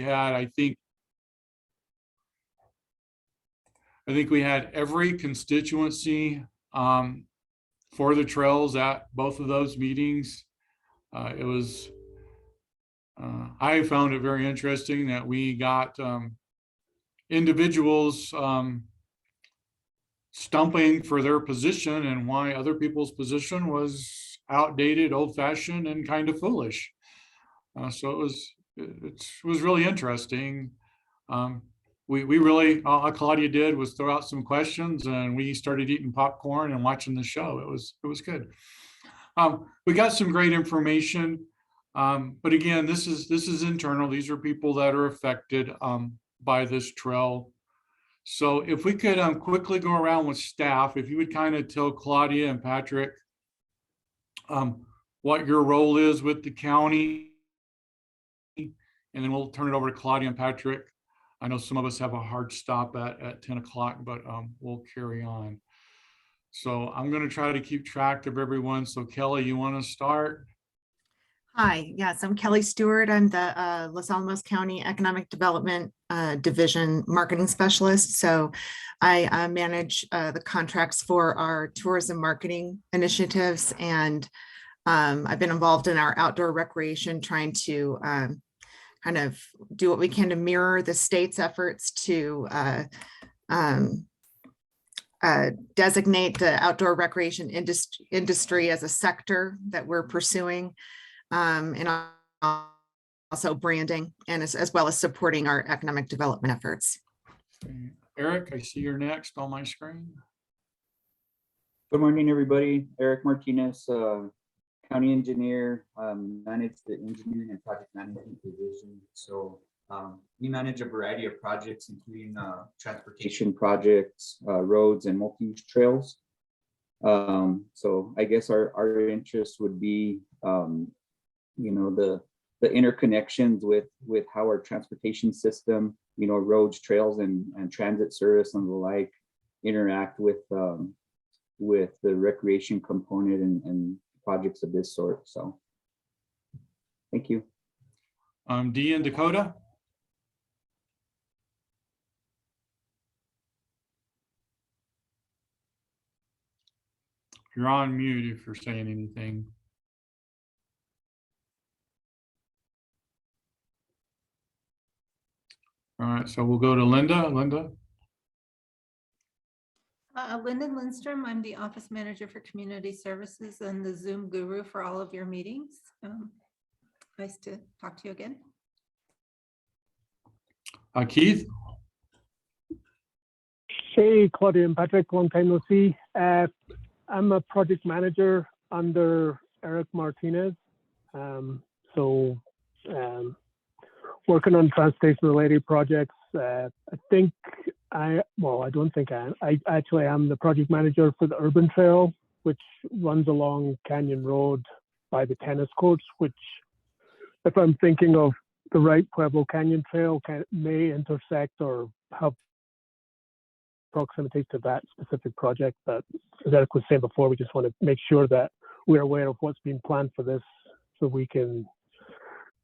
had, I think we had every constituency for the trails at both of those meetings. I found it very interesting that we got individuals stumping for their position and why other people's position was outdated, old-fashioned, and kind of foolish. So it was really interesting. We really, all Claudia did was throw out some questions, and we started eating popcorn and watching the show. It was good. We got some great information, but again, this is internal. These are people that are affected by this trail. So if we could quickly go around with staff, if you would kind of tell Claudia and Patrick what your role is with the county, and then we'll turn it over to Claudia and Patrick. I know some of us have a hard stop at 10 o'clock, but we'll carry on. So I'm going to try to keep track of everyone. So Kelly, you want to start? Hi, yes, I'm Kelly Stewart. I'm the Los Alamos County Economic Development Division Marketing Specialist. So I manage the contracts for our tourism marketing initiatives, and I've been involved in our outdoor recreation, trying to kind of do what we can to mirror the state's efforts to designate the outdoor recreation industry as a sector that we're pursuing. And also branding, and as well as supporting our economic development efforts. Eric, I see you're next on my screen. Good morning, everybody. Eric Martinez, county engineer, manage the engineering and project management division. So we manage a variety of projects, including transportation projects, roads, and multi-use trails. So I guess our interest would be you know, the interconnections with how our transportation system, you know, roads, trails, and transit service and the like interact with the recreation component and projects of this sort. So thank you. Dee and Dakota. You're on mute if you're saying anything. All right, so we'll go to Linda. Linda. Linda Lindstrom, I'm the office manager for community services and the Zoom guru for all of your meetings. Nice to talk to you again. Keith. Hey, Claudia and Patrick, long time no see. I'm a project manager under Eric Martinez. Working on transportation related projects. I don't think I actually am the project manager for the urban trail, which runs along Canyon Road by the tennis courts, which, if I'm thinking of the right Pueblo Canyon Trail, may intersect or have proximity to that specific project. But as Eric was saying before, we just want to make sure that we're aware of what's being planned for this, so we can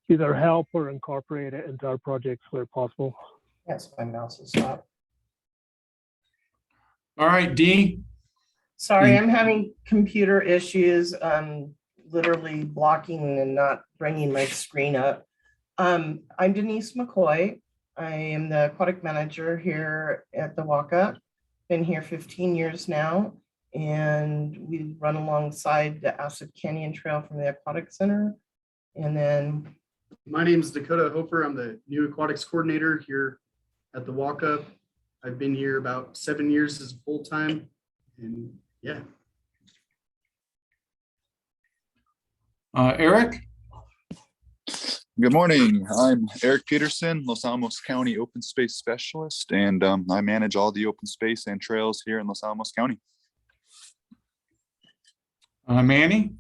either help or incorporate it into our projects where possible. Yes, my mouse is stopped. All right, Dee. Sorry, I'm having computer issues. Literally blocking and not bringing my screen up. I'm Denise McCoy. I am the aquatic manager here at the Waka. Been here 15 years now, and we run alongside the Acid Canyon Trail from the Aquatic Center. And then my name is Dakota Hoper. I'm the new aquatics coordinator here at the Walk-Up. I've been here about 7 years as full-time, and yeah. Eric. Good morning. I'm Eric Peterson, Los Alamos County Open Space Specialist, and I manage all the open space and trails here in Los Alamos County. Manny.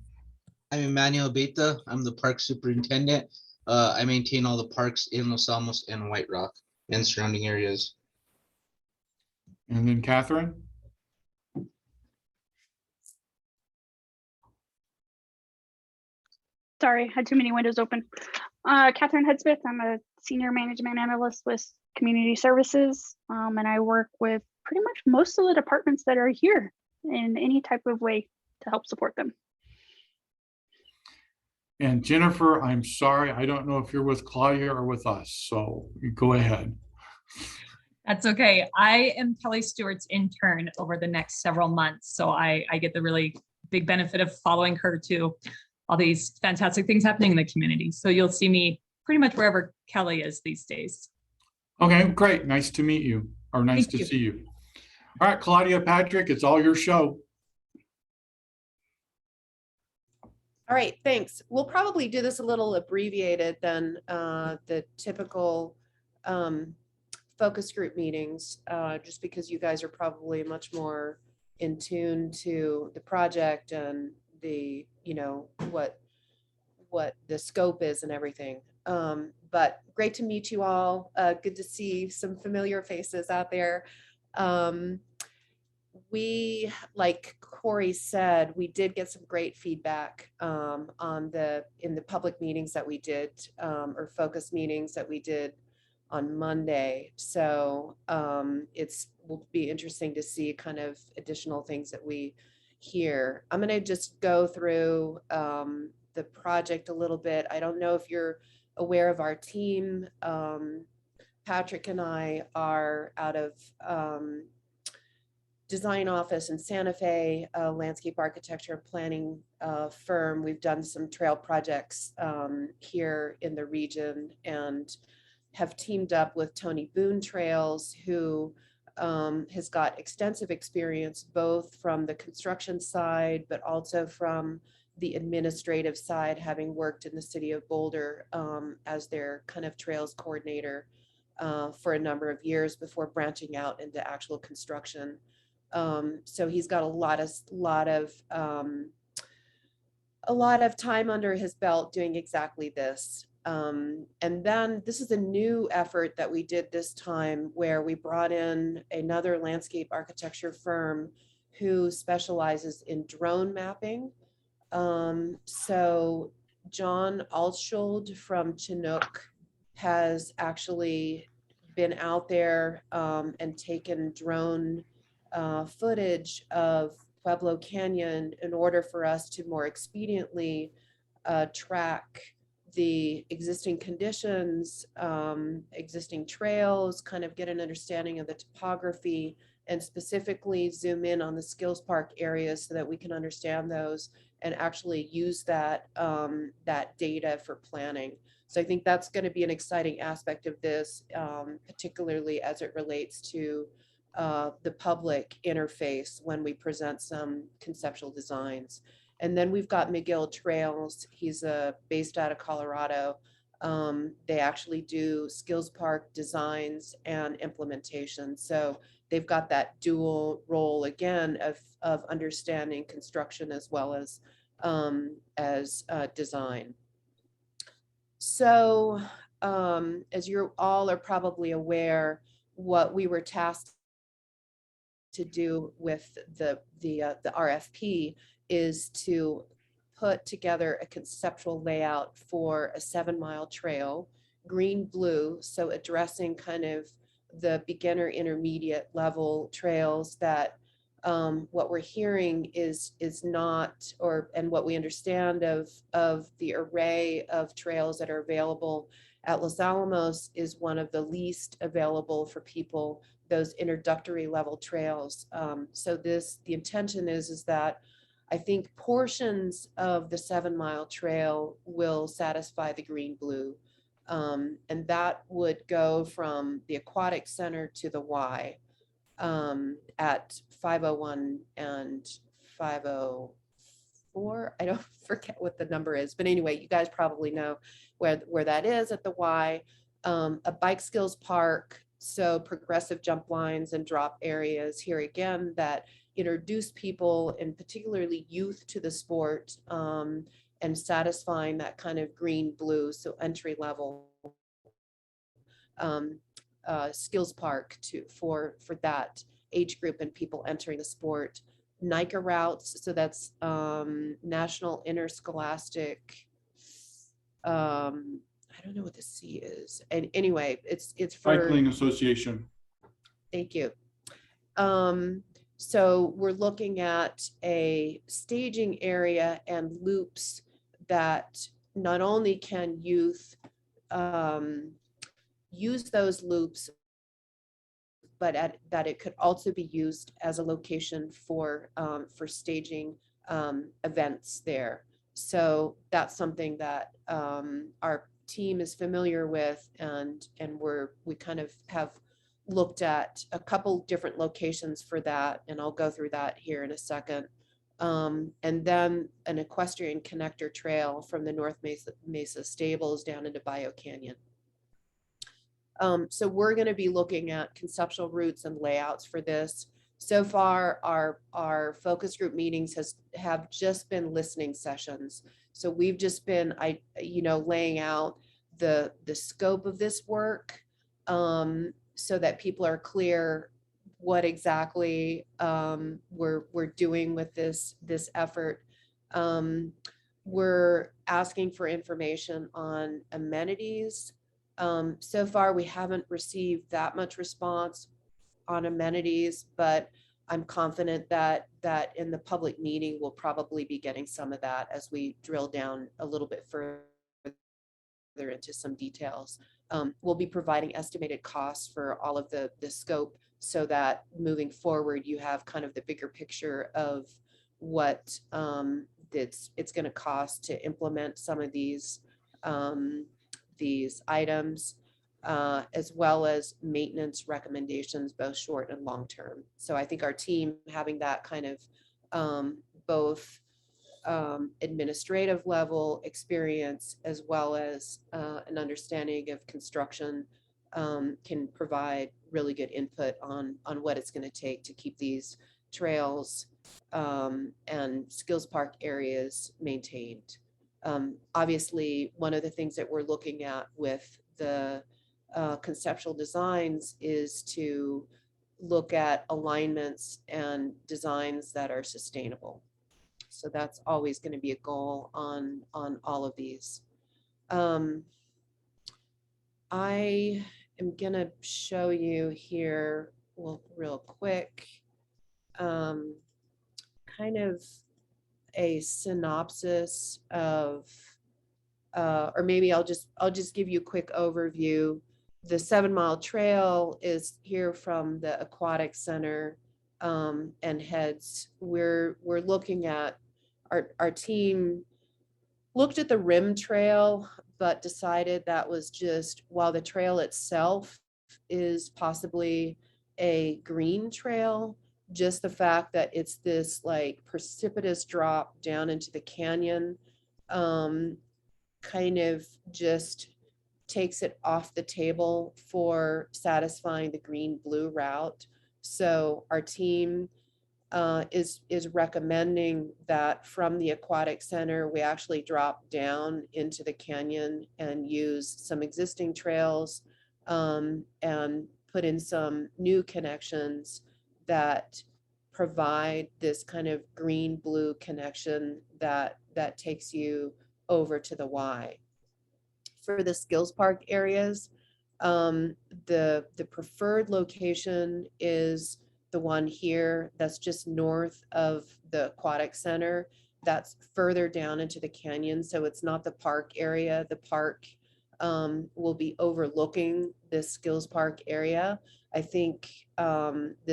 I'm Emmanuel Beta. I'm the park superintendent. I maintain all the parks in Los Alamos and White Rock and surrounding areas. And then Catherine. Sorry, had too many windows open. Catherine Headsmith. I'm a senior management analyst with community services, and I work with pretty much most of the departments that are here in any type of way to help support them. And Jennifer, I'm sorry, I don't know if you're with Claudia or with us, so you go ahead. That's okay. I am Kelly Stewart's intern over the next several months, so I get the really big benefit of following her to all these fantastic things happening in the community. So you'll see me pretty much wherever Kelly is these days. Okay, great. Nice to meet you, or nice Thank to you. see you. All right, Claudia, Patrick, it's all your show. All right, thanks. We'll probably do this a little abbreviated than the typical focus group meetings, just because you guys are probably much more in tune to the project and the, you know, what the scope is and everything. But great to meet you all. Good to see some familiar faces out there. We, like Corey said, we did get some great feedback in the public meetings that we did, or focus meetings that we did on Monday. So will be interesting to see kind of additional things that we hear. I'm going to just go through the project a little bit. I don't know if you're aware of our team. Patrick and I are out of design office in Santa Fe, a landscape architecture and planning firm. We've done some trail projects here in the region and have teamed up with Tony Boone Trails, who has got extensive experience both from the construction side, but also from the administrative side, having worked in the city of Boulder as their kind of trails coordinator for a number of years before branching out into actual construction. So he's got a lot of time under his belt doing exactly this. And then this is a new effort that we did this time where we brought in another landscape architecture firm who specializes in drone mapping. So John Altschuld from Chinook has actually been out there and taken drone footage of Pueblo Canyon in order for us to more expediently track the existing conditions, existing trails, kind of get an understanding of the topography, and specifically zoom in on the skills park areas so that we can understand those and actually use that data for planning. So I think that's going to be an exciting aspect of this, particularly as it relates to the public interface when we present some conceptual designs. And then we've got McGill Trails. He's based out of Colorado. They actually do skills park designs and implementation. So they've got that dual role again of understanding construction as well as design. So as you all are probably aware, what we were tasked to do with the RFP is to put together a conceptual layout for a 7-mile trail, green blue, so addressing kind of the beginner intermediate level trails that what we're hearing is not, and what we understand of the array of trails that are available at Los Alamos is one of the least available for people, those introductory level trails. So the intention is that I think portions of the 7-mile trail will satisfy the green blue. And that would go from the aquatic center to the Y at 501 and 504. I don't forget what the number is, but anyway, you guys probably know where that is at the Y. A bike skills park, so progressive jump lines and drop areas here again that introduce people and particularly youth to the sport, and satisfying that kind of green blue, so entry level skills park for that age group and people entering the sport. NICA routes, so that's National Interscholastic, I don't know what the C is. And anyway, it's for. Cycling Association. Thank you. So we're looking at a staging area and loops that not only can youth use those loops, but that it could also be used as a location for staging events there. So that's something that our team is familiar with, and we kind of have looked at a couple different locations for that, and I'll go through that here in a second. And then an equestrian connector trail from the North Mesa Stables down into Bio Canyon. So we're going to be looking at conceptual routes and layouts for this. So far, our focus group meetings have just been listening sessions. So we've just been, laying out the scope of this work, so that people are clear what exactly we're doing with this effort. We're asking for information on amenities. So far, we haven't received that much response on amenities, but I'm confident that in the public meeting, we'll probably be getting some of that as we drill down a little bit further into some details. We'll be providing estimated costs for all of the scope, so that moving forward, you have kind of the bigger picture of what it's going to cost to implement some of these items, as well as maintenance recommendations, both short and long term. So I think our team having that kind of both administrative level experience, as well as an understanding of construction, can provide really good input on what it's going to take to keep these trails and skills park areas maintained. Obviously, one of the things that we're looking at with the conceptual designs is to look at alignments and designs that are sustainable. So that's always going to be a goal on all of these. I am going to show you here, well, real quick, kind of a synopsis of, or maybe I'll just give you a quick overview. The 7 Mile Trail is here from the Aquatic Center and heads. We're looking at, our team looked at the rim trail, but decided that was just, while the trail itself is possibly a green trail, just the fact that it's this like precipitous drop down into the canyon kind of just takes it off the table for satisfying the green-blue route. So our team is recommending that from the Aquatic Center, we actually drop down into the canyon and use some existing trails and put in some new connections that provide this kind of green-blue connection that takes you over to the Y. For the skills park areas, the preferred location is the one here that's just north of the Aquatic Center. That's further down into the canyon, so it's not the park area. The park will be overlooking this skills park area. I think the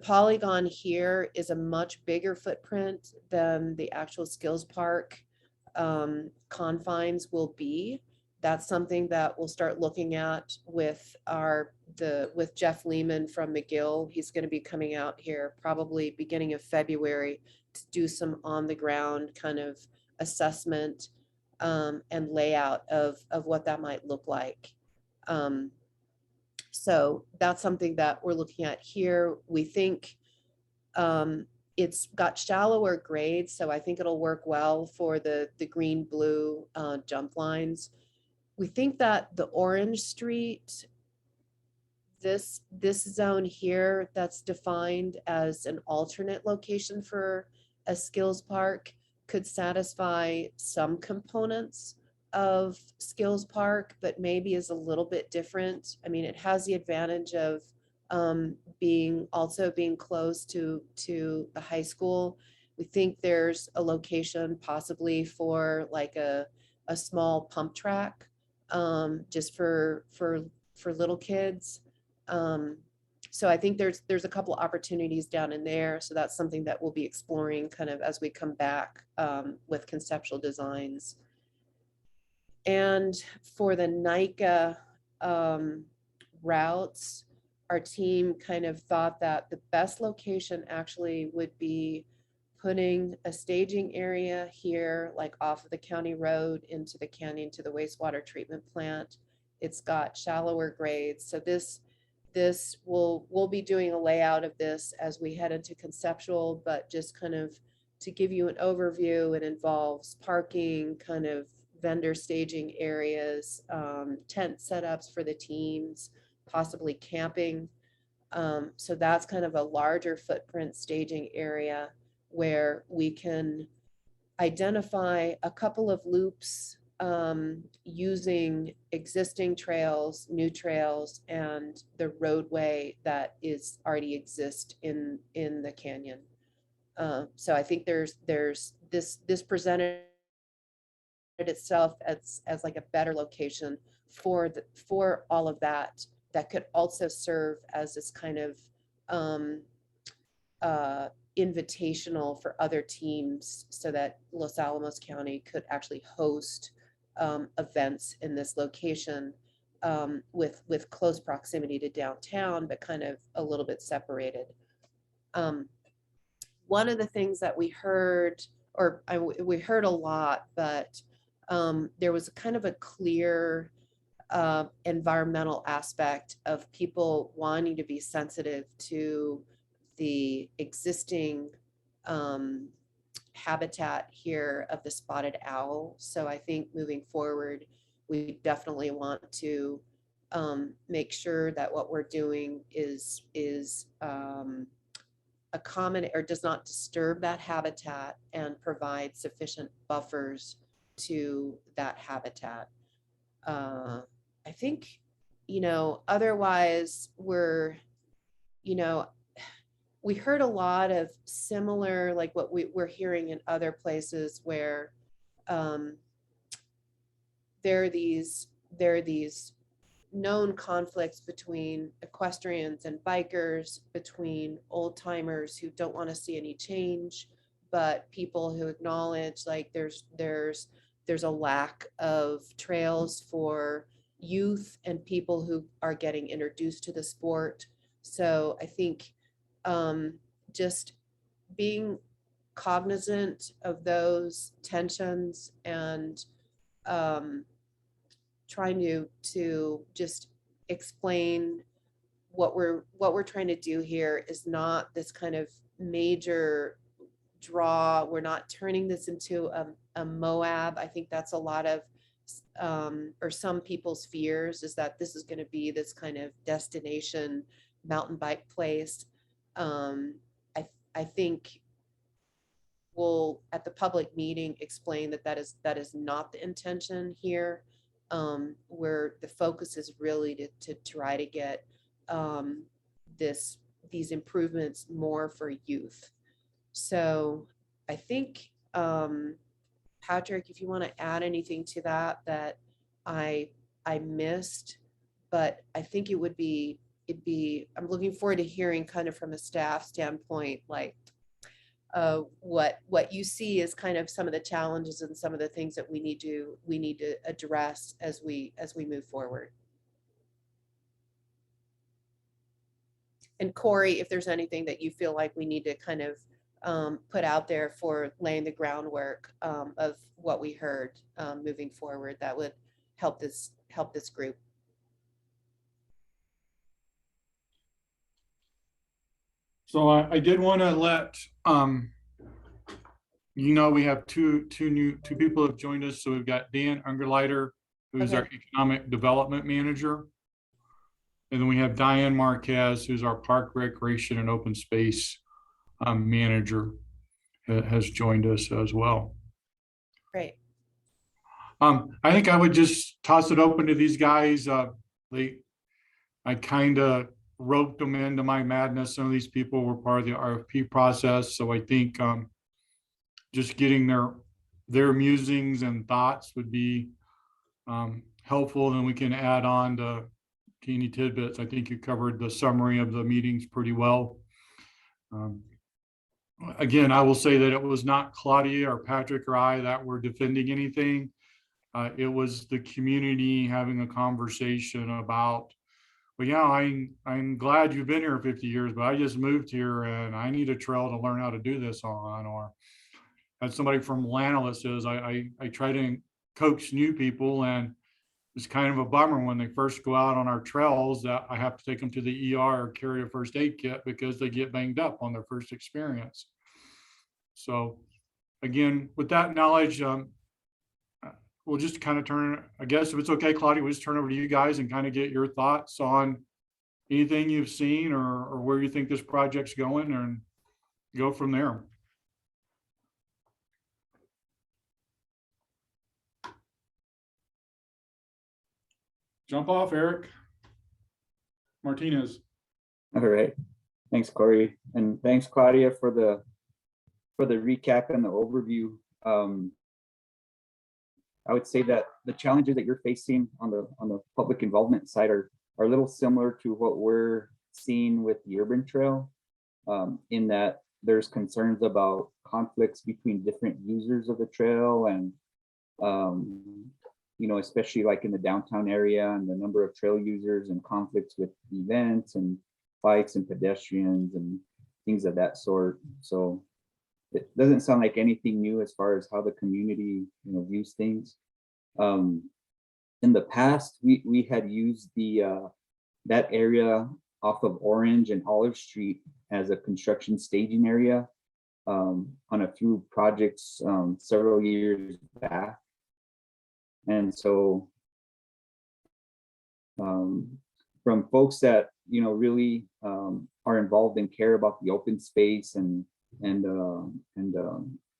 polygon here is a much bigger footprint than the actual skills park confines will be. That's something that we'll start looking at with with Jeff Lehman from McGill. He's going to be coming out here probably beginning of February to do some on the ground kind of assessment and layout of what that might look like. So that's something that we're looking at here. We think it's got shallower grades, so I think it'll work well for the green-blue jump lines. We think that the Orange Street, this zone here that's defined as an alternate location for a skills park, could satisfy some components of Skills Park, but maybe is a little bit different. I mean, it has the advantage of being close to the high school. We think there's a location possibly for like a small pump track, just for little kids. So I think there's a couple opportunities down in there. So that's something that we'll be exploring kind of as we come back with conceptual designs. And for the NICA routes, our team kind of thought that the best location actually would be putting a staging area here, like off of the county road into the canyon to the wastewater treatment plant. It's got shallower grades. So we'll be doing a layout of this as we head into conceptual, but just kind of to give you an overview, it involves parking, kind of vendor staging areas, tent setups for the teams, possibly camping. So that's kind of a larger footprint staging area where we can identify a couple of loops using existing trails, new trails, and the roadway that is already exists in the canyon. So I think there's this presented itself as like a better location for all of that could also serve as this kind of invitational for other teams so that Los Alamos County could actually host events in this location with close proximity to downtown, but kind of a little bit separated. One of the things that we heard, we heard a lot, but there was kind of a clear environmental aspect of people wanting to be sensitive to the existing habitat here of the spotted owl. So I think moving forward, we definitely want to make sure that what we're doing is accommodate or does not disturb that habitat and provide sufficient buffers to that habitat. I think, otherwise we heard a lot of similar, like what we're hearing in other places where there are these known conflicts between equestrians and bikers, between old timers who don't want to see any change, but people who acknowledge like there's a lack of trails for youth and people who are getting introduced to the sport. So I think just being cognizant of those tensions and trying to just explain what we're trying to do here is not this kind of major draw. We're not turning this into a Moab. I think that's a lot of or some people's fears, is that this is going to be this kind of destination mountain bike place. I think we'll at the public meeting explain that is not the intention here, where the focus is really to try to get these improvements more for youth. So I think, Patrick, if you want to add anything to that I missed, but I think it'd be, I'm looking forward to hearing kind of from a staff standpoint, like what you see is kind of some of the challenges and some of the things that we need to address as we move forward. And Corey, if there's anything that you feel like we need to kind of put out there for laying the groundwork of what we heard moving forward, that would help this group. So I did want to let we have two people have joined us. So we've got Dan Ungerleiter, who's our economic development manager. And then we have Diane Marquez, who's our park recreation and open space manager, has joined us as well. Great. I think I would just toss it open to these guys. I kind of roped them into my madness. Some of these people were part of the RFP process. So I think just getting their musings and thoughts would be helpful. And we can add on to teeny tidbits. I think you covered the summary of the meetings pretty well. Again, I will say that it was not Claudia or Patrick or I that were defending anything. It was the community having a conversation about, well, yeah, I'm glad you've been here 50 years, but I just moved here and I need a trail to learn how to do this on. Or as somebody from Atlanta says, I try to coax new people, and it's kind of a bummer when they first go out on our trails that I have to take them to the ER or carry a first aid kit because they get banged up on their first experience. So again, with that knowledge, we'll just kind of turn, I guess if it's okay, Claudia, we'll just turn over to you guys and kind of get your thoughts on anything you've seen or where you think this project's going, and go from there. Jump off, Eric Martinez. All right. Thanks, Corey. And thanks, Claudia, for the recap and the overview. I would say that the challenges that you're facing on the public involvement side are a little similar to what we're seeing with the urban trail, in that there's concerns about conflicts between different users of the trail, and you know, especially like in the downtown area, and the number of trail users and conflicts with events and bikes and pedestrians and things of that sort. So it doesn't sound like anything new as far as how the community, you know, views things. In the past, we had used that area off of Orange and Olive Street as a construction staging area on a few projects several years back. And so from folks that, you know, really are involved and care about the open space and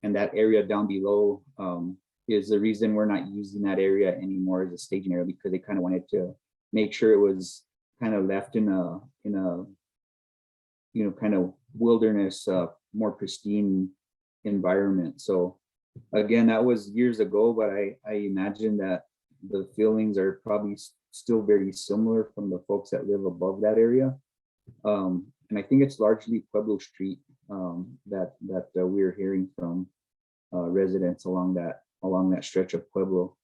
that area down below, is the reason we're not using that area anymore as a staging area, because they kind of wanted to make sure it was kind of left in a you know, kind of wilderness, more pristine environment. So again, that was years ago, but I imagine that the feelings are probably still very similar from the folks that live above that area. And I think it's largely Pueblo Street that we're hearing from residents along that stretch of Pueblo.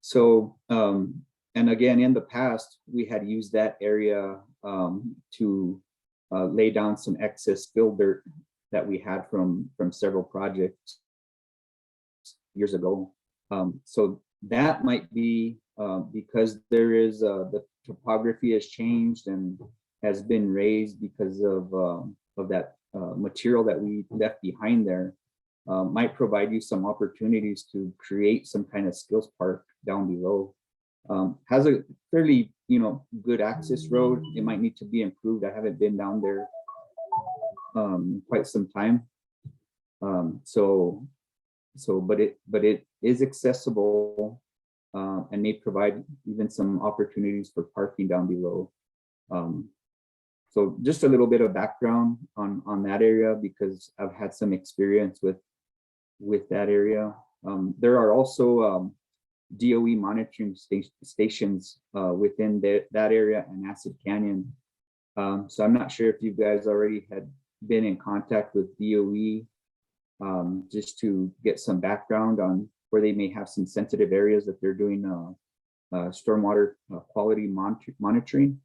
So, and again, in the past, we had used that area to lay down some excess fill dirt that we had from several projects years ago. So that might be because there is the topography has changed and has been raised because of that material that we left behind there. Might provide you some opportunities to create some kind of skills park down below. Has a fairly, you know, good access road. It might need to be improved. I haven't been down there quite some time. But it is accessible and may provide even some opportunities for parking down below. So just a little bit of background on that area, because I've had some experience with that area. There are also DOE monitoring stations within that area and Acid Canyon. So I'm not sure if you guys already had been in contact with DOE, just to get some background on where they may have some sensitive areas that they're doing stormwater quality monitoring.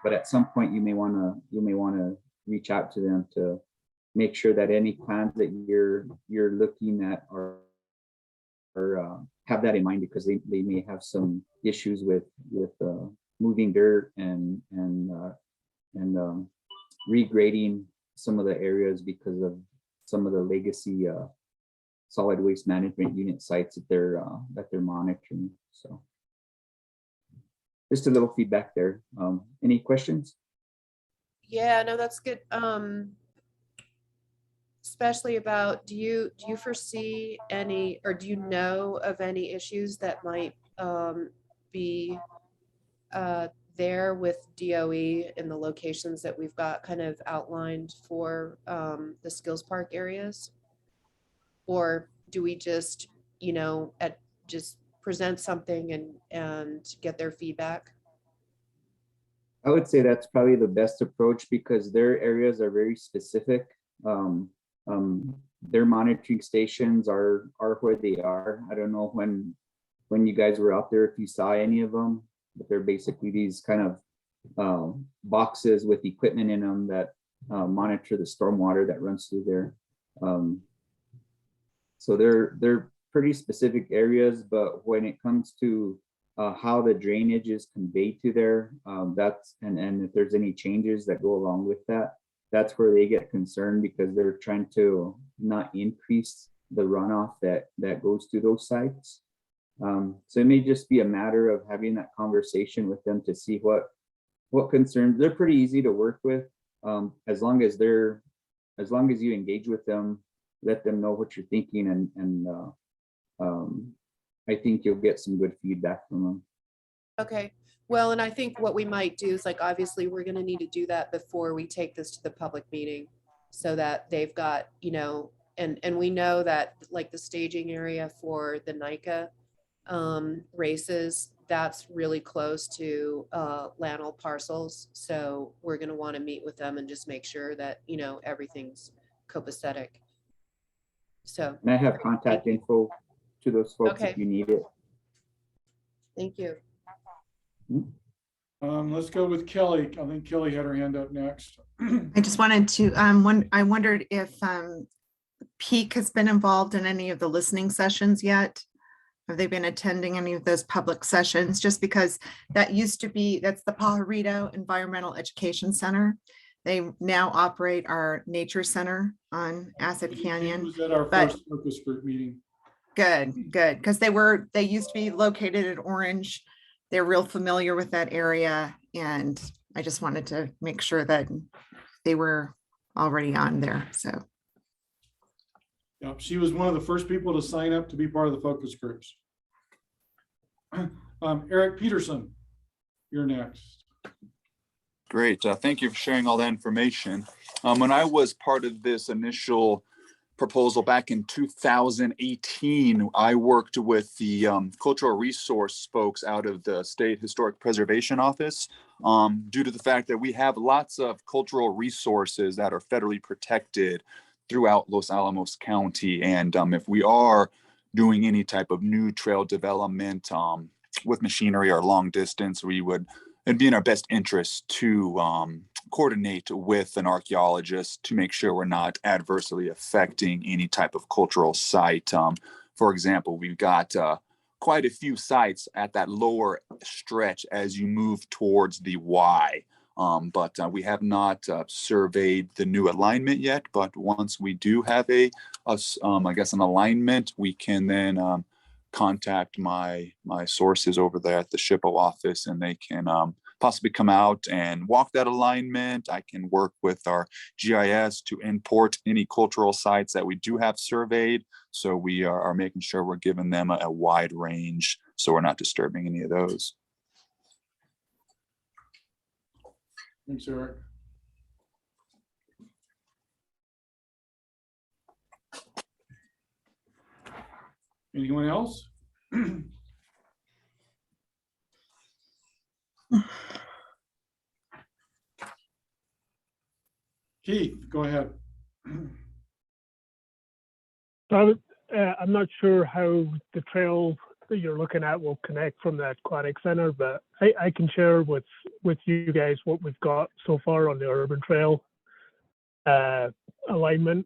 But at some point you may want to reach out to them to make sure that any plans that you're looking at are have that in mind, because they may have some issues with moving dirt and regrading some of the areas because of some of the legacy solid waste management unit sites that they're monitoring. So just a little feedback there. Any questions? Yeah, no, that's good. especially about, do you foresee any, or do you know of any issues that might be there with DOE in the locations that we've got kind of outlined for the skills park areas? Or do we just, just present something and get their feedback? I would say that's probably the best approach because their areas are very specific. Their monitoring stations are where they are. I don't know when you guys were out there, if you saw any of them, but they're basically these kind of boxes with equipment in them that monitor the stormwater that runs through there. So they're pretty specific areas, but when it comes to how the drainage is conveyed to there, that's and if there's any changes that go along with that, that's where they get concerned because they're trying to not increase the runoff that goes to those sites. So it may just be a matter of having that conversation with them to see what concerns. They're pretty easy to work with, as long as you engage with them, let them know what you're thinking, and I think you'll get some good feedback from them. Okay, well, and I think what we might do is, like, obviously we're gonna need to do that before we take this to the public meeting so that they've got, and we know that like the staging area for the NICA races, that's really close to Lanel parcels. So we're gonna wanna meet with them and just make sure that, everything's copacetic. So. And I have contact info to those folks Okay. if you need it. Thank you. Let's go with Kelly. I think Kelly had her hand up next. I just wanted to, I wondered if Peak has been involved in any of the listening sessions yet? Have they been attending any of those public sessions? Just because that used to be, that's the Pajarito Environmental Education Center. They now operate our nature center on Acid He Canyon. was at our but- first focus group meeting. Good, because they used to be located at Orange. They're real familiar with that area, and I just wanted to make sure that they were already on there, so. Yeah, she was one of the first people to sign up to be part of the focus groups. Eric Peterson, you're next. Great. Thank you for sharing all that information. When I was part of this initial proposal back in 2018, I worked with the cultural resource folks out of the State Historic Preservation Office, due to the fact that we have lots of cultural resources that are federally protected throughout Los Alamos County. And if we are doing any type of new trail development with machinery or long distance, it'd be in our best interest to coordinate with an archaeologist to make sure we're not adversely affecting any type of cultural site. For example, we've got quite a few sites at that lower stretch as you move towards the Y. But we have not surveyed the new alignment yet. But once we do have I guess an alignment, we can then contact my sources over there at the SHPO office, and they can possibly come out and walk that alignment. I can work with our GIS to import any cultural sites that we do have surveyed. So we are making sure we're giving them a wide range, so we're not disturbing any of those. Thanks, Eric. Anyone else? Keith, go ahead. I'm not sure how the trail that you're looking at will connect from the aquatic center, but I can share with you guys what we've got so far on the urban trail alignment,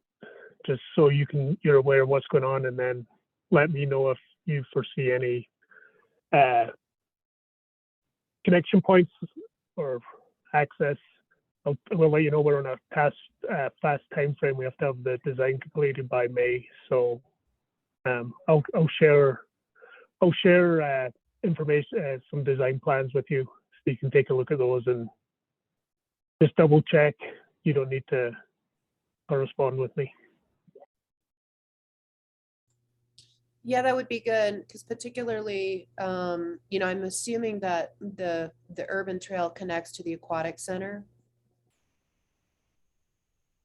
just so you're aware of what's going on, and then let me know if you foresee any connection points or access. We'll let you know we're on a fast time frame. We have to have the design completed by May, so I'll share information, some design plans with you, so you can take a look at those and just double check. You don't need to correspond with me. Yeah, that would be good, because particularly, you know, I'm assuming that the urban trail connects to the aquatic center.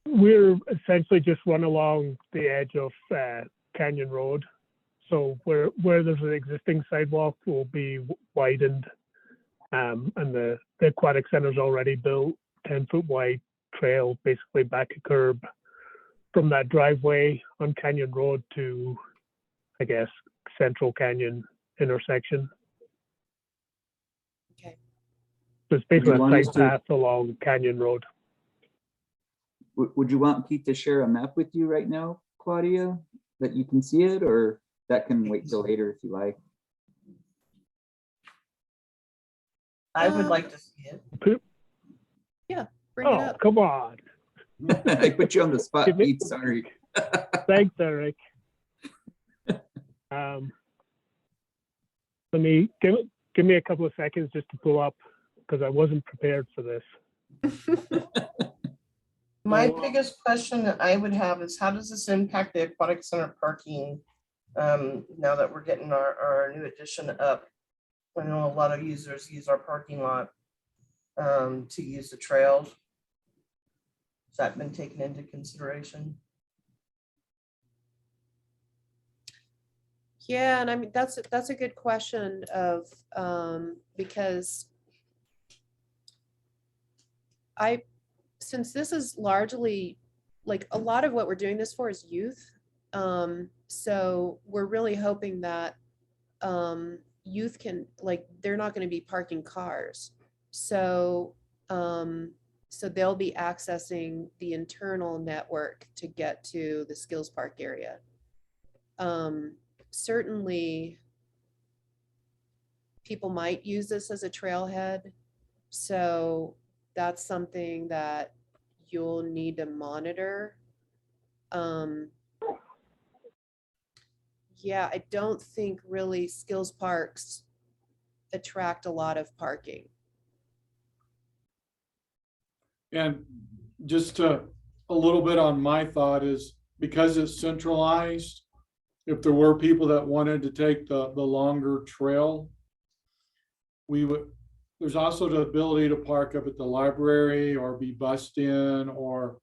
We're essentially just run along the edge of Canyon Road. So where there's an existing sidewalk will be widened, and the aquatic center's already built, 10-foot wide trail, basically back a curb from that driveway on Canyon Road to, I guess, Central Canyon intersection. Okay. So it's basically you a want us side to- path along Canyon Road. Would you want Pete to share a map with you right now, Claudia, that you can see it, or that can wait till later if you like? I would Um, like to see it. Bring it Oh, up. come on. I put you on the spot, Give me- Pete, sorry. Thanks, Eric. Let me give me a couple of seconds just to pull up, because I wasn't prepared for this. My Oh. biggest question that I would have is how does this impact the aquatic center parking? Now that we're getting our new addition up, I know a lot of users use our parking lot to use the trails. Has that been taken into consideration? Yeah, and I mean, that's a good question of, because since this is largely, like, a lot of what we're doing this for is youth. So we're really hoping that youth can, like, they're not going to be parking cars. So so they'll be accessing the internal network to get to the skills park area. Certainly people might use this as a trailhead. So that's something that you'll need to monitor. Yeah, I don't think really skills parks attract a lot of parking. And just a little bit on my thought is, because it's centralized, if there were people that wanted to take the longer trail, there's also the ability to park up at the library or be bused in, or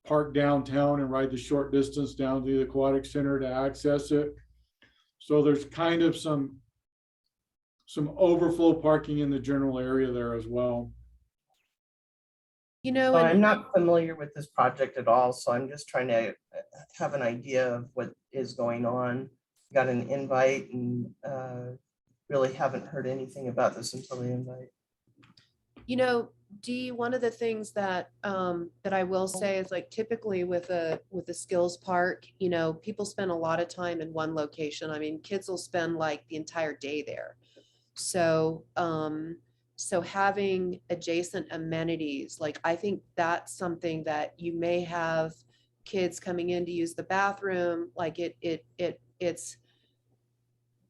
park downtown and ride the short distance down to the aquatic center to access it. So there's kind of some overflow parking in the general area there as well. You know, I'm and not familiar with this project at all, so I'm just trying to have an idea of what is going on. Got an invite and really haven't heard anything about this until the invite. you know, Dee, one of the things that that I will say is, like, typically with a skills park, you know, people spend a lot of time in one location. I mean, kids will spend like the entire day there. So so having adjacent amenities, like, I think that's something that you may have kids coming in to use the bathroom, like it's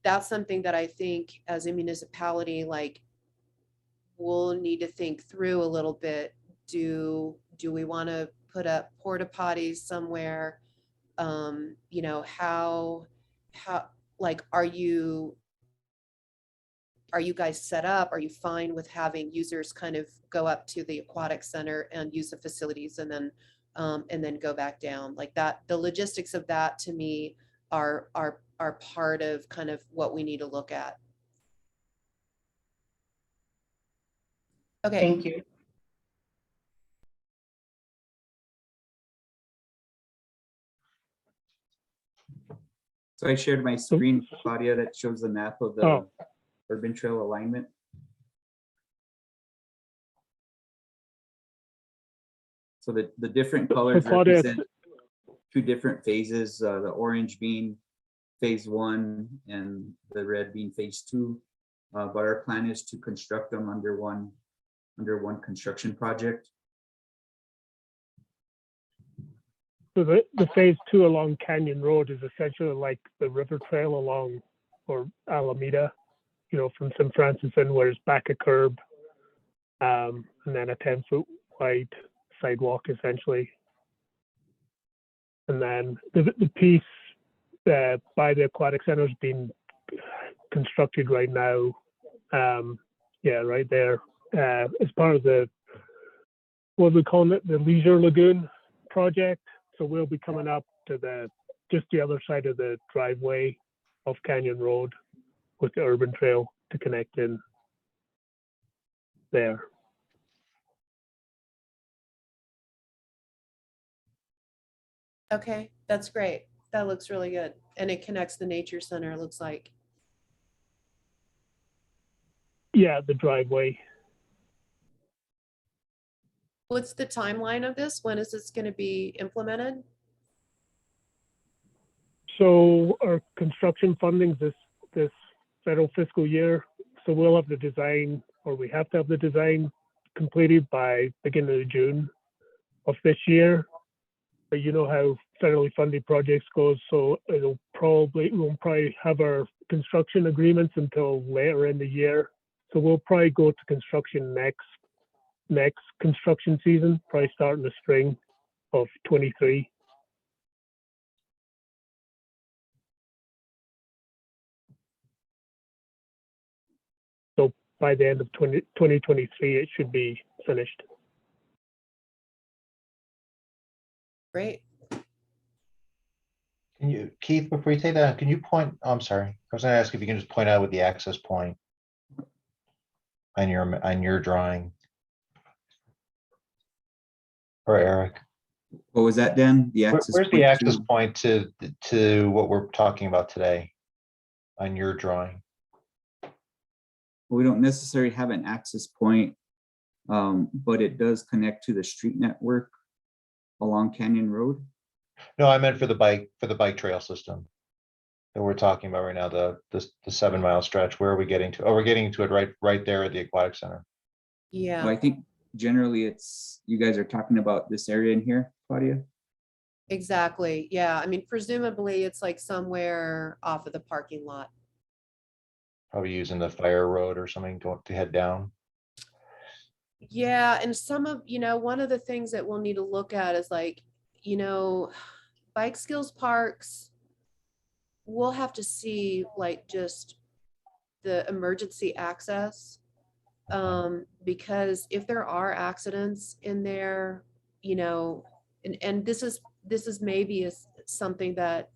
that's something that I think as a municipality, like, we'll need to think through a little bit. Do we want to put up porta potties somewhere? You know, how like, are you guys set up? Are you fine with having users kind of go up to the aquatic center and use the facilities and then go back down? Like, that, the logistics of that to me are part of kind of what we need to look at. Okay. Thank you. So I shared my screen, Claudia, that shows the map of the urban trail alignment. So the different colors Claudia, represent two different phases, the orange being phase 1 and the red being phase 2. But our plan is to construct them under one construction project. So the phase 2 along Canyon Road is essentially like the river trail along, or Alameda, you know, from St. Francis in, where it's back a curb, and then a 10-foot wide sidewalk essentially. And then the piece by the aquatic center is being constructed right now. Yeah, right there. As part of the, what we call it, the Leisure Lagoon project. So we'll be coming up to just the other side of the driveway of Canyon Road with the urban trail to connect in there. Okay, that's great. That looks really good. And it connects the nature center, it looks like. Yeah, the driveway. What's the timeline of this? When is this going to be implemented? So our construction funding this federal fiscal year. So we'll have the design, or we have to have the design completed by beginning of June of this year. But you know how federally funded projects goes, so we won't probably have our construction agreements until later in the year. So we'll probably go to construction next construction season, probably start in the spring of 23. So by the end of 2023, it should be finished. Great. Can you, Keith, before you take that, can you point, I'm sorry, I was gonna ask if you can just point out with the access point on your drawing. Or Eric, What was that, Dan? The access. where's the point access to- point to what we're talking about today on your drawing? We don't necessarily have an access point, but it does connect to the street network along Canyon Road. No, I meant for the bike trail system that we're talking about right now, the 7-mile stretch. Where are we getting to? Oh, we're getting to it right there at the aquatic center. Yeah. Well, I think generally you guys are talking about this area in here, Claudia. Exactly. Yeah. I mean, presumably it's like somewhere off of the parking lot. Probably using the fire road or something to head down. Yeah. And one of the things that we'll need to look at is like, bike skills parks. We'll have to see like just the emergency access. Because if there are accidents in there, and this is maybe something that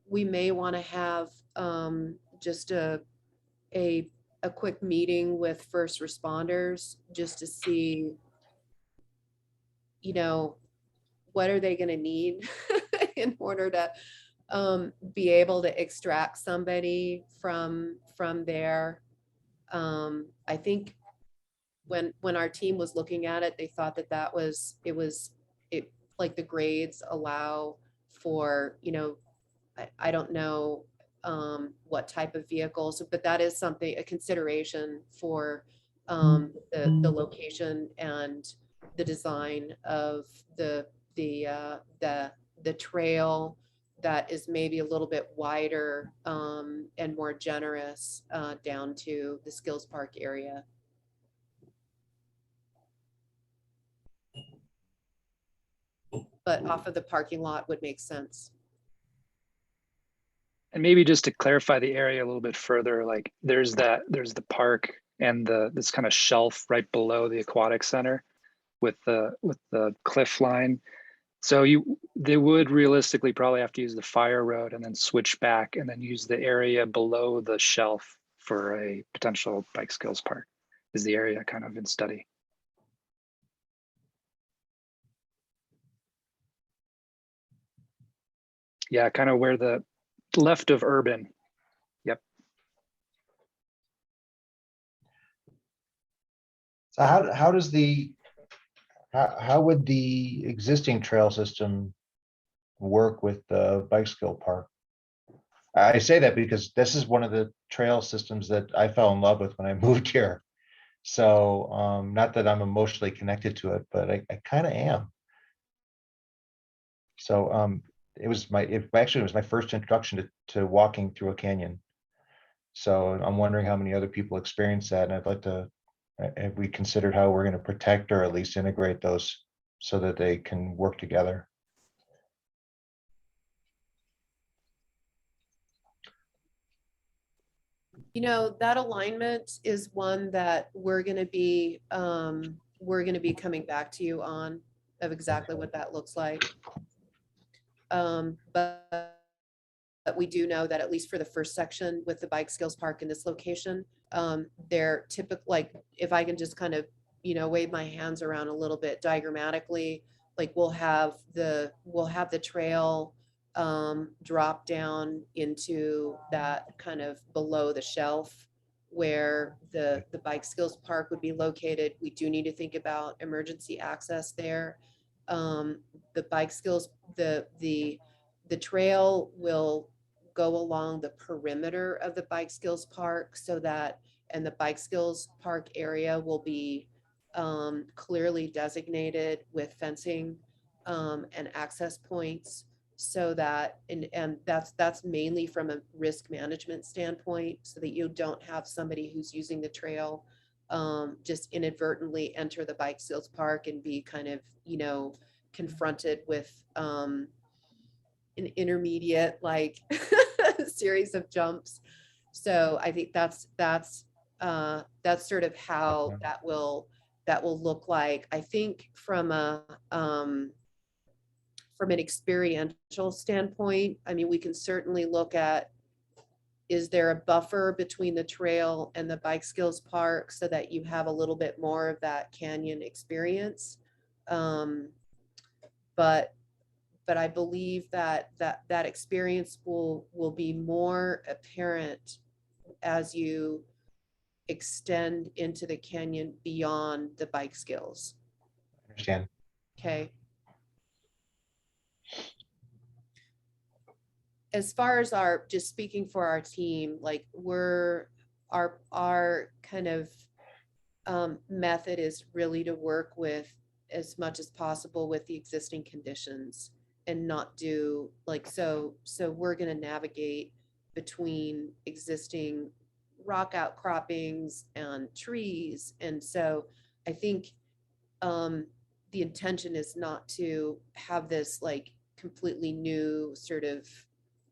we may want to have just a quick meeting with first responders just to see, what are they going to need in order to be able to extract somebody from there. I think when our team was looking at it, they thought it like the grades allow for, I don't know what type of vehicles, but that is a consideration for the location and the design of the trail that is maybe a little bit wider and more generous down to the Skills Park area. But off of the parking lot would make sense. And maybe just to clarify the area a little bit further, like there's the park and this kind of shelf right below the aquatic center with the cliff line. So they would realistically probably have to use the fire road and then switch back and then use the area below the shelf for a potential bike skills park is the area kind of in study. Yeah, kind of where the left of urban. Yep. So how would the existing trail system work with the bike skill park? I say that because this is one of the trail systems that I fell in love with when I moved here. So not that I'm emotionally connected to it, but I kind of am. So it was my first introduction to walking through a canyon. So I'm wondering how many other people experience that, and I'd like to, have we considered how we're going to protect or at least integrate those so that they can work together? You know, that alignment is one that we're gonna be coming back to you on, of exactly what that looks like. But we do know that at least for the first section with the bike skills park in this location, they're typical, like, if I can just kind of, you know, wave my hands around a little bit diagrammatically, like we'll have the trail drop down into that kind of below the shelf where the bike skills park would be located. We do need to think about emergency access there. The bike skills, the trail will go along the perimeter of the bike skills park so that, and the bike skills park area will be clearly designated with fencing and access points so that, and that's mainly from a risk management standpoint, so that you don't have somebody who's using the trail just inadvertently enter the bike skills park and be kind of, you know, confronted with an intermediate like series of jumps. So I think that's sort of how that will look like. I think from an experiential standpoint, I mean, we can certainly look at, is there a buffer between the trail and the bike skills park so that you have a little bit more of that canyon experience? But I believe that experience will be more apparent as you extend into the canyon beyond the bike skills. Understand. Okay. As far as just speaking for our team, like our kind of method is really to work with as much as possible with the existing conditions and not do like, so we're going to navigate between existing rock outcroppings and trees. And so I think the intention is not to have this like completely new sort of,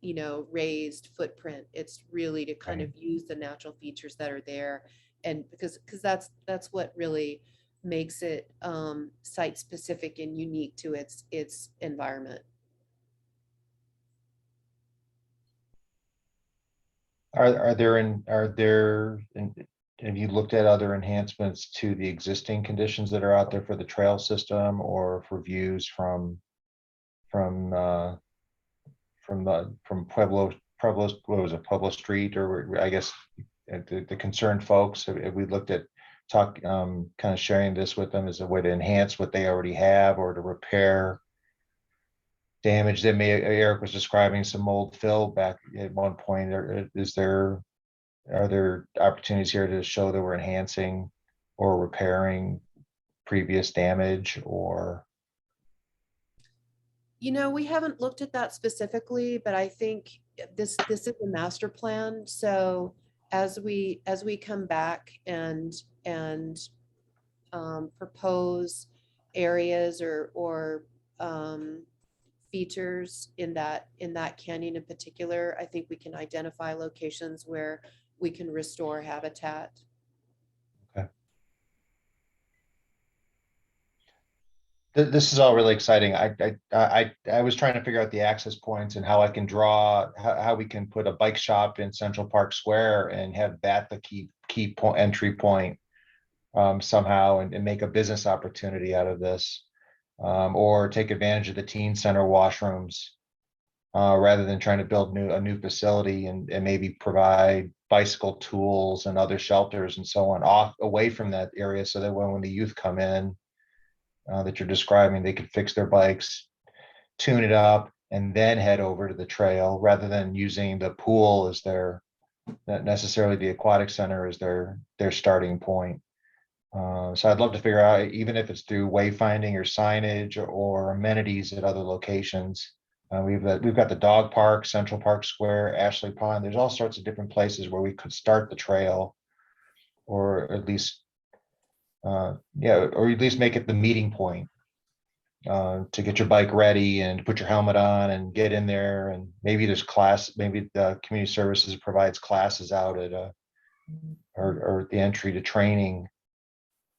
you know, raised footprint. It's really to kind of use the natural features that are there. And because that's what really makes it site specific and unique to its environment. Have you looked at other enhancements to the existing conditions that are out there for the trail system or for views from Pueblo, what was it, Pueblo Street, or I guess the concerned folks? Have we looked at kind of sharing this with them as a way to enhance what they already have or to repair damage that Eric was describing some mold fill back at one point? Are there opportunities here to show that we're enhancing or repairing previous damage? Or, you know, we haven't looked at that specifically, but I think this is a master plan. So as we come back and propose areas or features in that canyon in particular, I think we can identify locations where we can restore habitat. okay. This is all really exciting. I was trying to figure out the access points and how I can draw, how we can put a bike shop in Central Park Square and have that the key entry point somehow, and make a business opportunity out of this, or take advantage of the teen center washrooms rather than trying to build a new facility and maybe provide bicycle tools and other shelters and so on away from that area, so that when the youth come in that you're describing, they could fix their bikes, tune it up, and then head over to the trail rather than using the pool as not necessarily the aquatic center as their starting point. So I'd love to figure out, even if it's through wayfinding or signage or amenities at other locations. We've got the dog park, Central Park Square, Ashley Pond. There's all sorts of different places where we could start the trail, or at least, or at least make it the meeting point to get your bike ready and put your helmet on and get in there. And maybe there's maybe the community services provides classes out at or the entry to training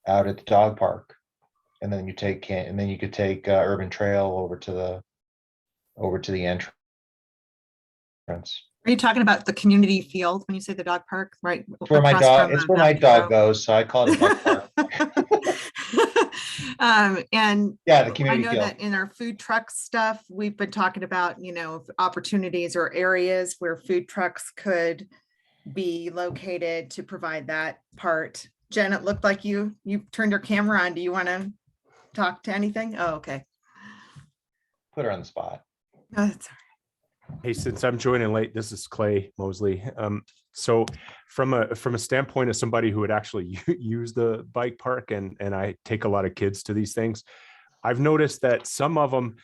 out at the dog park. And then you could take Urban Trail over to the entrance. Are you talking about the community field when you say the dog park, right? It's where my across dog, from, it's where my Matthew dog Road? goes, so I call it a dog park. And Yeah, the I community know field. that in our food truck stuff, we've been talking about, opportunities or areas where food trucks could be located to provide that part. Jen, it looked like you turned your camera on. Do you want to talk to anything? Oh, okay. Put her on the spot. No, that's all right. Hey, since I'm joining late, this is Clay Mosley. So from a standpoint of somebody who would actually use the bike park, and I take a lot of kids to these things, I've noticed that some of them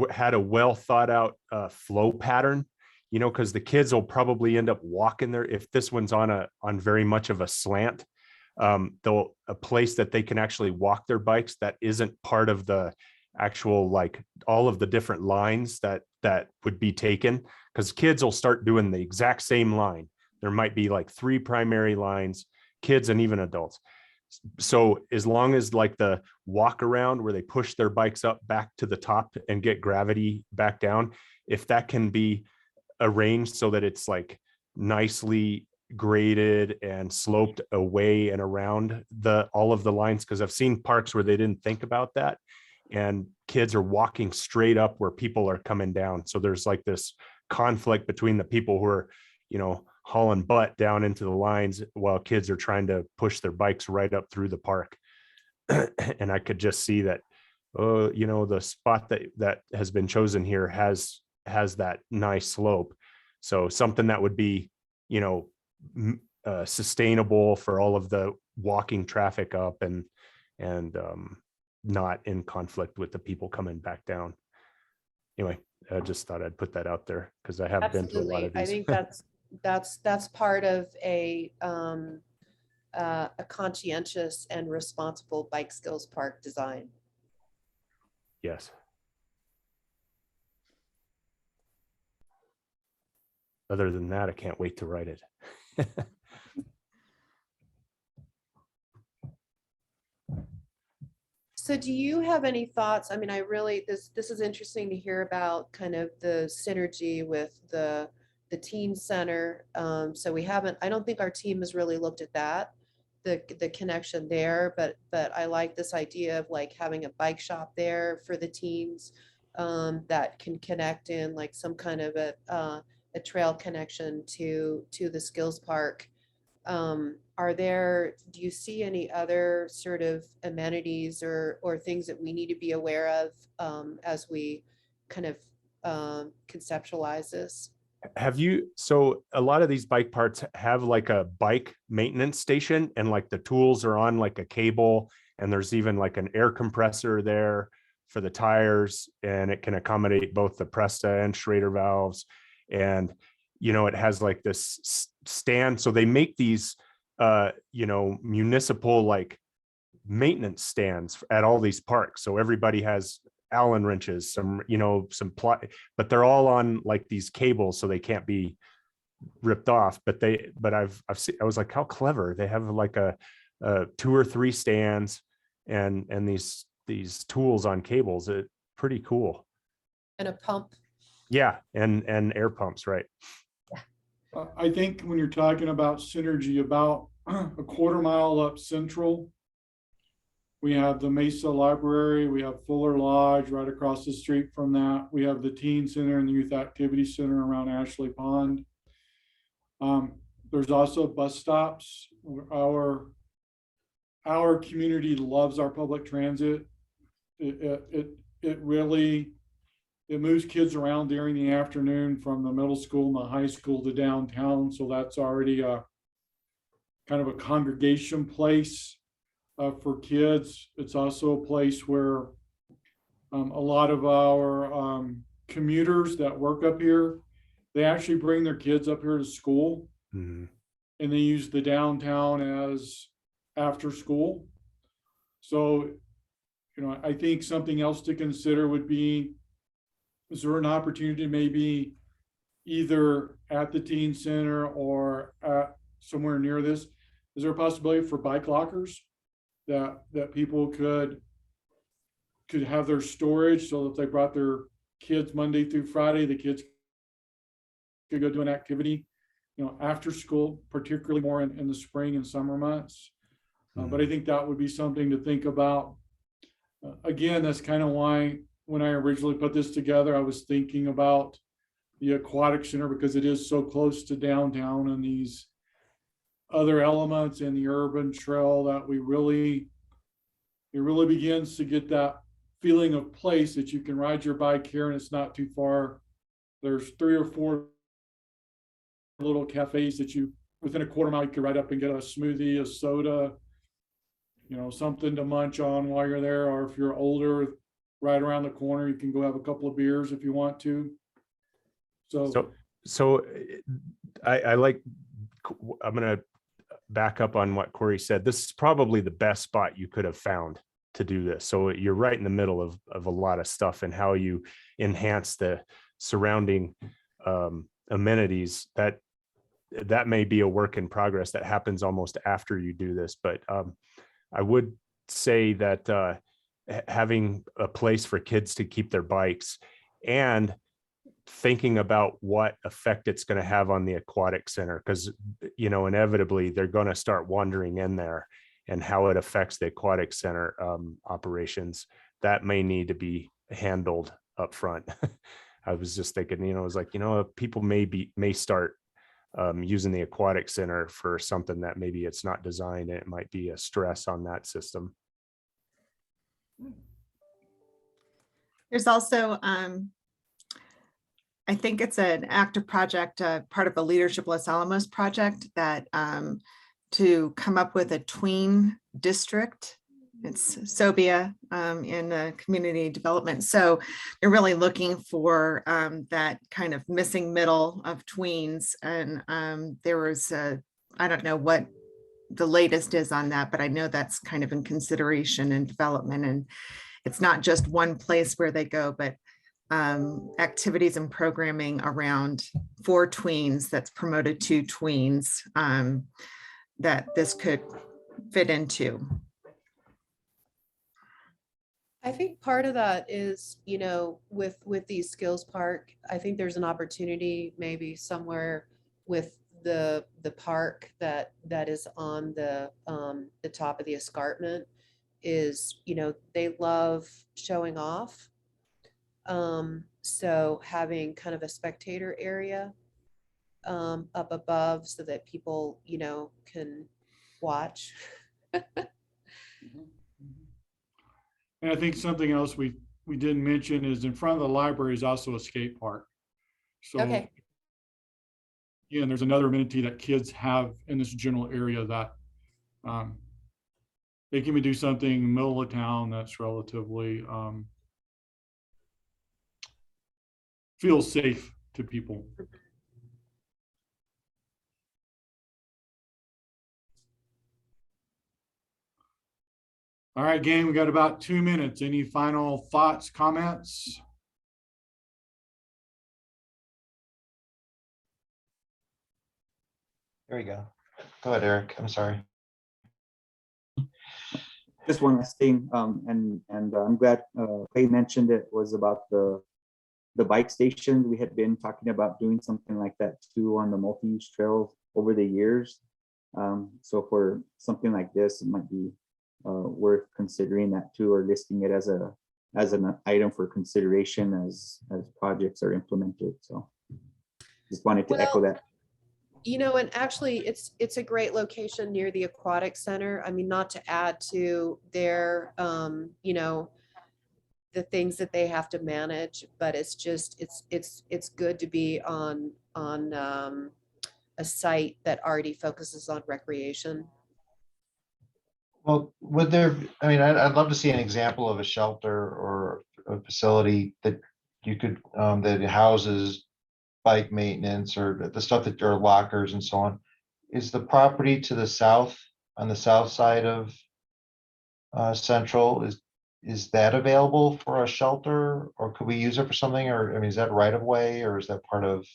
had a well thought out flow pattern, because the kids will probably end up walking there. If this one's on very much of a slant, they'll a place that they can actually walk their bikes that isn't part of the actual, like, all of the different lines that would be taken, because kids will start doing the exact same line. There might be like 3 primary lines, kids and even adults. So as long as, like, the walk around where they push their bikes up back to the top and get gravity back down, if that can be arranged so that it's like nicely graded and sloped away and around all of the lines, because I've seen parks where they didn't think about that, and kids are walking straight up where people are coming down. So there's like this conflict between the people who are, hauling butt down into the lines while kids are trying to push their bikes right up through the park. And I could just see that, the spot that has been chosen here has that nice slope. So something that would be, sustainable for all of the walking traffic up and not in conflict with the people coming back down. Anyway, I just thought I'd put that out there because I have been to a lot of Absolutely. I these. think that's part of a conscientious and responsible bike skills park design. Yes. Other than that, I can't wait to write it. So do you have any thoughts? I mean, this is interesting to hear about kind of the synergy with the teen center. So I don't think our team has really looked at that, the connection there, but I like this idea of like having a bike shop there for the teens that can connect in like some kind of a trail connection to the skills park. Do you see any other sort of amenities or things that we need to be aware of as we kind of conceptualize this? So a lot of these bike parts have like a bike maintenance station, and like the tools are on like a cable, and there's even like an air compressor there for the tires, and it can accommodate both the Presta and Schrader valves. And it has like this stand. So they make these, municipal like maintenance stands at all these parks. So everybody has Allen wrenches, some but they're all on like these cables, so they can't be ripped off. But I've seen, I was like, how clever. They have like a 2 or 3 stands and these tools on cables. It's pretty cool. And a pump. Yeah, and air pumps, right? I think when you're talking about synergy, about a quarter mile up Central, we have the Mesa Library, we have Fuller Lodge right across the street from that. We have the Teen Center and the Youth Activity Center around Ashley Pond. There's also bus stops. Our community loves our public transit. It really moves kids around during the afternoon from the middle school and the high school to downtown. So that's already a kind of a congregation place for kids. It's also a place where a lot of our commuters that work up here, they actually bring their kids up here to school. Mm-hmm. And they use the downtown as after school. So, I think something else to consider would be, is there an opportunity maybe either at the teen center or at somewhere near this, is there a possibility for bike lockers that people could have their storage, so if they brought their kids Monday through Friday, the kids could go do an activity, after school, particularly more in the spring and summer months. But I think that would be something to think about. Again, that's kind of why when I originally put this together, I was thinking about the aquatic center, because it is so close to downtown and these other elements in the urban trail that it really begins to get that feeling of place that you can ride your bike here and it's not too far. There's 3 or 4 little cafes that you, within a quarter mile, you could ride up and get a smoothie, a soda, something to munch on while you're there. Or if you're older, right around the corner, you can go have a couple of beers if you want to. So I like, I'm going to back up on what Corey said. This is probably the best spot you could have found to do this. So you're right in the middle of a lot of stuff, and how you enhance the surrounding amenities. That may be a work in progress that happens almost after you do this. But I would say that having a place for kids to keep their bikes, and thinking about what effect it's going to have on the aquatic center, because inevitably they're going to start wandering in there, and how it affects the aquatic center operations, that may need to be handled up front. I was just thinking, it was like, people may start using the aquatic center for something that maybe it's not designed, and it might be a stress on that system. There's also, I think it's an active project, part of a Leadership Los Alamos project, that to come up with a tween district. It's SOBIA in the community development. So you're really looking for that kind of missing middle of tweens. And there was I don't know what the latest is on that, but I know that's kind of in consideration and development. And it's not just one place where they go, but activities and programming around for tweens that's promoted to tweens that this could fit into. I think part of that is, with these skills park, I think there's an opportunity maybe somewhere with the park that is on the top of the escarpment is, they love showing off. So having kind of a spectator area up above so that people, can watch. And I think something else we didn't mention is in front of the library is also a skate park. So Okay. yeah, and there's another amenity that kids have in this general area that they can do something in the middle of town that's relatively feels safe to people. All right, gang, we got about 2 minutes. Any final thoughts, comments? There we go. Go ahead, Eric. I'm sorry. Just one last thing, and I'm glad Clay mentioned it, was about the bike stations. We had been talking about doing something like that too on the multi-use trails over the years. So for something like this, it might be worth considering that too, or listing it as an item for consideration as projects are implemented. So just wanted to echo that. And actually it's a great location near the aquatic center. I mean, not to add to their, the things that they have to manage, but it's just, it's good to be on a site that already focuses on recreation. Well, I'd love to see an example of a shelter or a facility that you could, that houses bike maintenance or the stuff that are lockers and so on. Is the property to the south, on the south side of Central, is that available for a shelter, or could we use it for something? Or, is that right of way, or is that part of?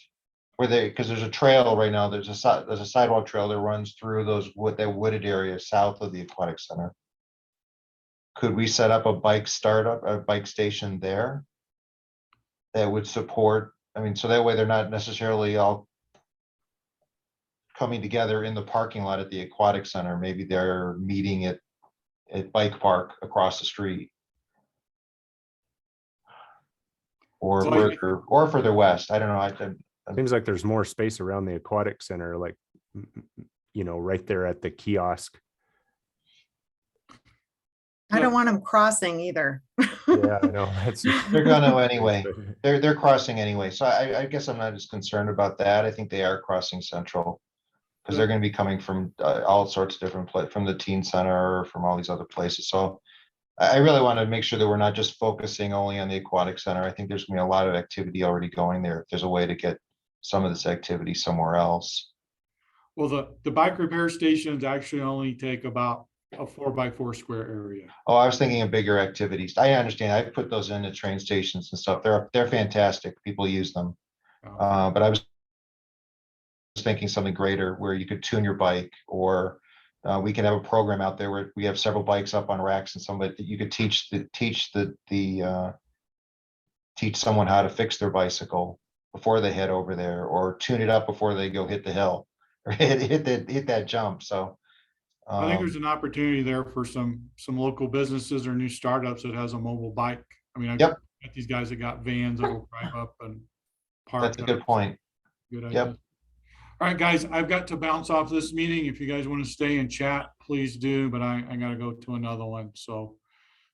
where they, because there's a trail right now, there's a sidewalk trail that runs through that wooded area south of the aquatic center. Could we set up a bike station there that would support, I mean, so that way they're not necessarily all coming together in the parking lot at the aquatic center. Maybe they're meeting at bike park across the street. Or So I- or further west. I don't know. Seems like there's more space around the aquatic center, like, right there at the kiosk. I don't want them crossing either. Yeah, I know. They're gonna anyway. They're crossing anyway. So I guess I'm not as concerned about that. I think they are crossing Central. Because they're gonna be coming from all sorts of different from the teen center, from all these other places. So I really want to make sure that we're not just focusing only on the aquatic center. I think there's gonna be a lot of activity already going there. If there's a way to get some of this activity somewhere else. Well, the bike repair stations actually only take about a 4x4 square area. Oh, I was thinking of bigger activities. I understand. I put those in at train stations and stuff. They're fantastic. People use them. But I was thinking something greater where you could tune your bike, or we can have a program out there where we have several bikes up on racks and somebody that you could teach someone how to fix their bicycle before they head over there, or tune it up before they go hit the hill or hit that jump. So I think there's an opportunity there for some local businesses or new startups that has a mobile bike. I mean, I've got these guys that got vans that'll drive up and park. That's a good point. Good idea. All right, guys, I've got to bounce off this meeting. If you guys want to stay and chat, please do, but I got to go to another one. So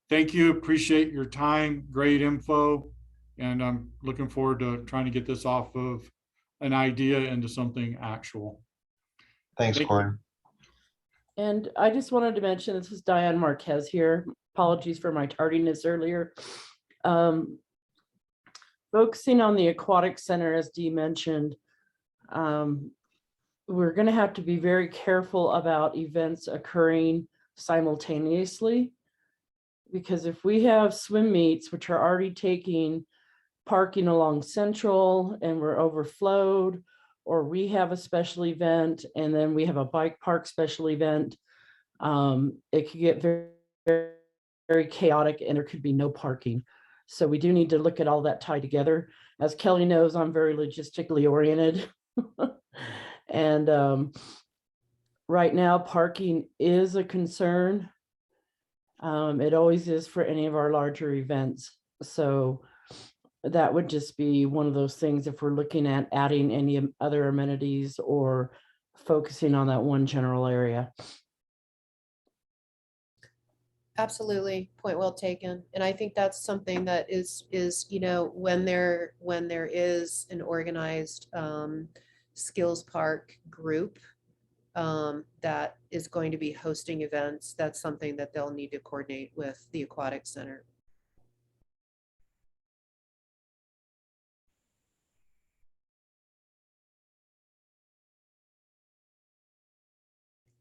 thank you. Appreciate your time. Great info. And I'm looking forward to trying to get this off of an idea into something actual. Thanks, Corey. And I just wanted to mention, this is Diane Marquez here. Apologies for my tardiness earlier. Focusing on the aquatic center, as Dee mentioned, we're going to have to be very careful about events occurring simultaneously, because if we have swim meets, which are already taking parking along Central and we're overflowed, or we have a special event and then we have a bike park special event, it could get very, very, very chaotic and there could be no parking. So we do need to look at all that tied together. As Kelly knows, I'm very logistically oriented. And right now, parking is a concern. It always is for any of our larger events. So that would just be one of those things if we're looking at adding any other amenities or focusing on that one general area. Absolutely, point well taken. And I think that's something that is when there is an organized skills park group that is going to be hosting events, that's something that they'll need to coordinate with the aquatic center.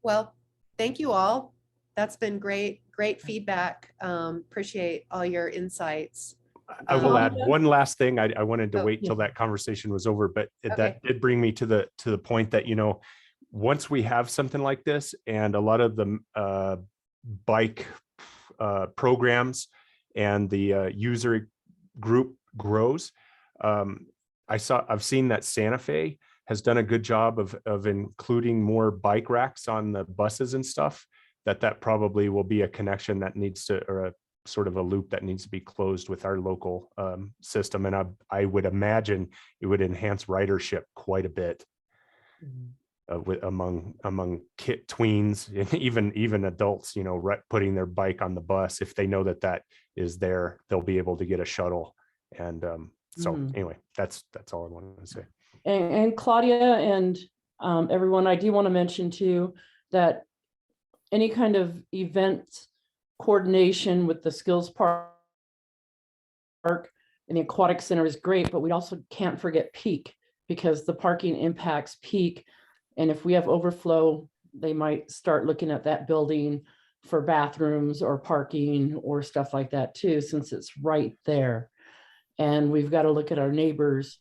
Well, thank you all. That's been great feedback. Appreciate all your insights. I will add one last thing. I wanted to wait till that conversation was over, but that did bring me to the point that, once we have something like this and a lot of the bike programs and the user group grows, I've seen that Santa Fe has done a good job of including more bike racks on the buses and stuff, that probably will be a connection that needs to, or a sort of a loop that needs to be closed with our local system. And I would imagine it would enhance ridership quite a bit among tweens and even adults, putting their bike on the bus. If they know that is there, they'll be able to get a shuttle. And anyway, that's all I wanted to say. And Claudia and everyone, I do want to mention too, that any kind of event coordination with the skills park and the aquatic center is great, but we also can't forget peak, because the parking impacts peak. And if we have overflow, they might start looking at that building for bathrooms or parking or stuff like that too, since it's right there. And we've got to look at our neighbors.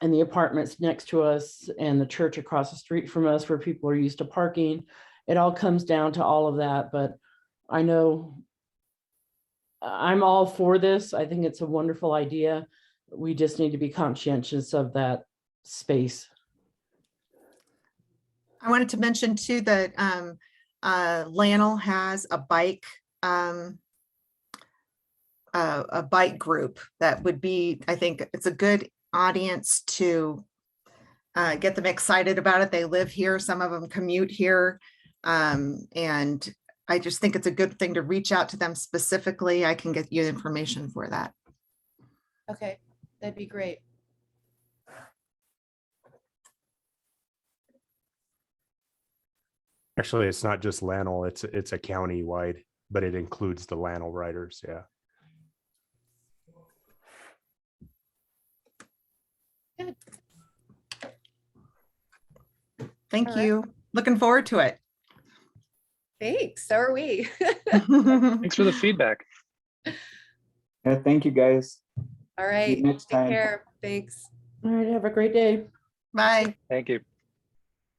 and the apartments next to us and the church across the street from us where people are used to parking. It all comes down to all of that, but I know I'm all for this. I think it's a wonderful idea. We just need to be conscientious of that space. I wanted to mention too that Lanel has a bike group that would be, I think it's a good audience to get them excited about it. They live here, some of them commute here. And I just think it's a good thing to reach out to them specifically. I can get you information for that. Okay, that'd be great. Actually, it's not just Lanel, it's a county-wide, but it includes the Lanel riders, yeah. Thank All right. you. Looking forward to it. Thanks, so are we. Thanks for the feedback. Yeah, thank you, guys. All See right, you next take time. care. Thanks. All right, have a great day. Bye. Thank you.